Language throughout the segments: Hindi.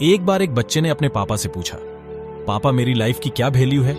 एक बार एक बच्चे ने अपने पापा से पूछा, पापा मेरी लाइफ की क्या वैल्यू है?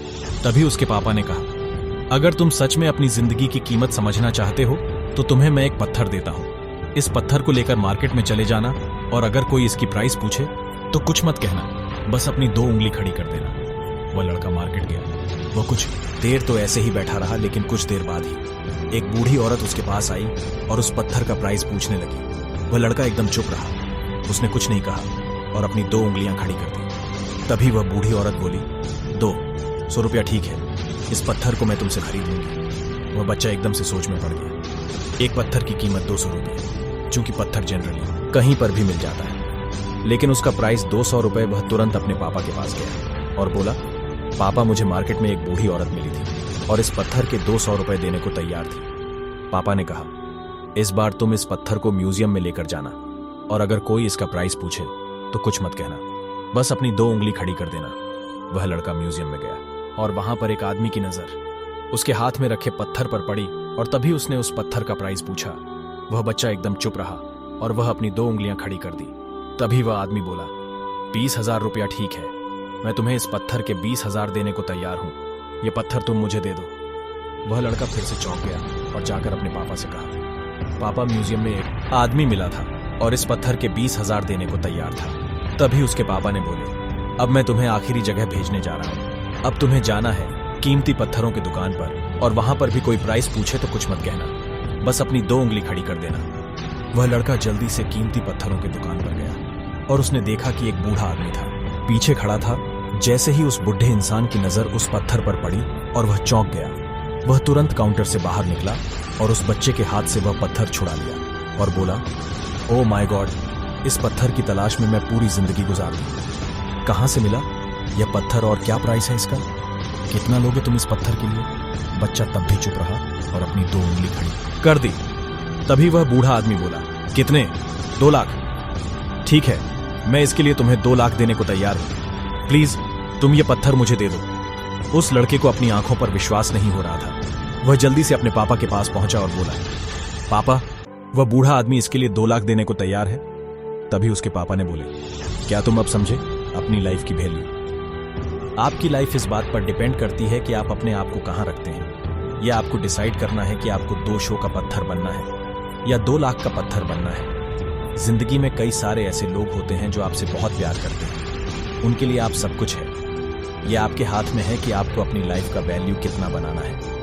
तभी उसके पापा ने कहा, अगर तुम सच में अपनी जिंदगी की कीमत समझना चाहते हो तो तुम्हें मैं एक पत्थर देता हूं। इस पत्थर को लेकर मार्केट में चले जाना और अगर कोई इसकी प्राइस पूछे तो कुछ मत कहना, बस अपनी 2 उंगली खड़ी कर देना। वह लड़का मार्केट गया। वह कुछ देर तो ऐसे ही बैठा रहा, लेकिन कुछ देर बाद ही एक बूढ़ी औरत उसके पास आई और उस पत्थर का प्राइस पूछने लगी। वह लड़का एकदम चुप रहा, उसने कुछ नहीं कहा और अपनी 2 उंगलियां खड़ी कर दी। तभी वह बूढ़ी औरत बोली, 200 रुपया ठीक है, इस पत्थर को मैं तुमसे खरीद लूंगी। वह बच्चा एकदम से सोच में पड़ गया। एक पत्थर की कीमत 200 रुपये, चूंकि पत्थर जनरली कहीं पर भी मिल जाता है, लेकिन उसका प्राइस 200 रुपये। वह तुरंत अपने पापा के पास गया और बोला, पापा मुझे मार्केट में एक बूढ़ी औरत मिली थी और इस पत्थर के 200 रुपये देने को तैयार थी। पापा ने कहा, इस बार तुम इस पत्थर को म्यूजियम में लेकर जाना और अगर कोई इसका प्राइस पूछे तो कुछ मत कहना, बस अपनी 2 उंगली खड़ी कर देना। वह लड़का म्यूजियम में गया और वहां पर एक आदमी की नजर उसके हाथ में रखे पत्थर पर पड़ी और तभी उसने उस पत्थर का प्राइस पूछा। वह बच्चा एकदम चुप रहा और वह अपनी 2 उंगलियां खड़ी कर दी। तभी वह आदमी बोला, 20,000 रुपया ठीक है, मैं तुम्हें इस पत्थर के 20,000 देने को तैयार हूं, यह पत्थर तुम मुझे दे दो। वह लड़का फिर से चौंक गया और जाकर अपने पापा से कहा, पापा म्यूजियम में एक आदमी मिला था और इस पत्थर के 20,000 देने को तैयार था। तभी उसके पापा ने बोले, अब मैं तुम्हें आखिरी जगह भेजने जा रहा हूं, अब तुम्हें जाना है कीमती पत्थरों की दुकान पर और वहां पर भी कोई प्राइस पूछे तो कुछ मत कहना, बस अपनी 2 उंगली खड़ी कर देना। वह लड़का जल्दी से कीमती पत्थरों की दुकान पर गया और उसने देखा कि एक बूढ़ा आदमी था, पीछे खड़ा था। जैसे ही उस बुढ़े इंसान की नजर उस पत्थर पर पड़ी और वह चौंक गया, वह तुरंत काउंटर से बाहर निकला और उस बच्चे के हाथ से वह पत्थर छुड़ा लिया और बोला, ओ माय गॉड, इस पत्थर की तलाश में मैं पूरी जिंदगी गुजार दी। कहां से मिला यह पत्थर और क्या प्राइस है इसका? कितना लोगे तुम इस पत्थर के लिए? बच्चा तब भी चुप रहा और अपनी 2 उंगली खड़ी कर दी। तभी वह बूढ़ा आदमी बोला, कितने? 2 लाख। ठीक है, मैं इसके लिए तुम्हें 2 लाख देने को तैयार हूं, प्लीज तुम ये पत्थर मुझे दे दो। उस लड़के को अपनी आंखों पर विश्वास नहीं हो रहा था। वह जल्दी से अपने पापा के पास पहुंचा और बोला, पापा वह बूढ़ा आदमी इसके लिए 2 लाख देने को तैयार है। तभी उसके पापा ने बोले, क्या तुम अब समझे अपनी लाइफ की वैल्यू? आपकी लाइफ इस बात पर डिपेंड करती है कि आप अपने आप को कहां रखते हैं। यह आपको डिसाइड करना है कि आपको 200 का पत्थर बनना है या 2 लाख का पत्थर बनना है। जिंदगी में कई सारे ऐसे लोग होते हैं जो आपसे बहुत प्यार करते हैं, उनके लिए आप सब कुछ है। यह आपके हाथ में है कि आपको अपनी लाइफ का वैल्यू कितना बनाना है।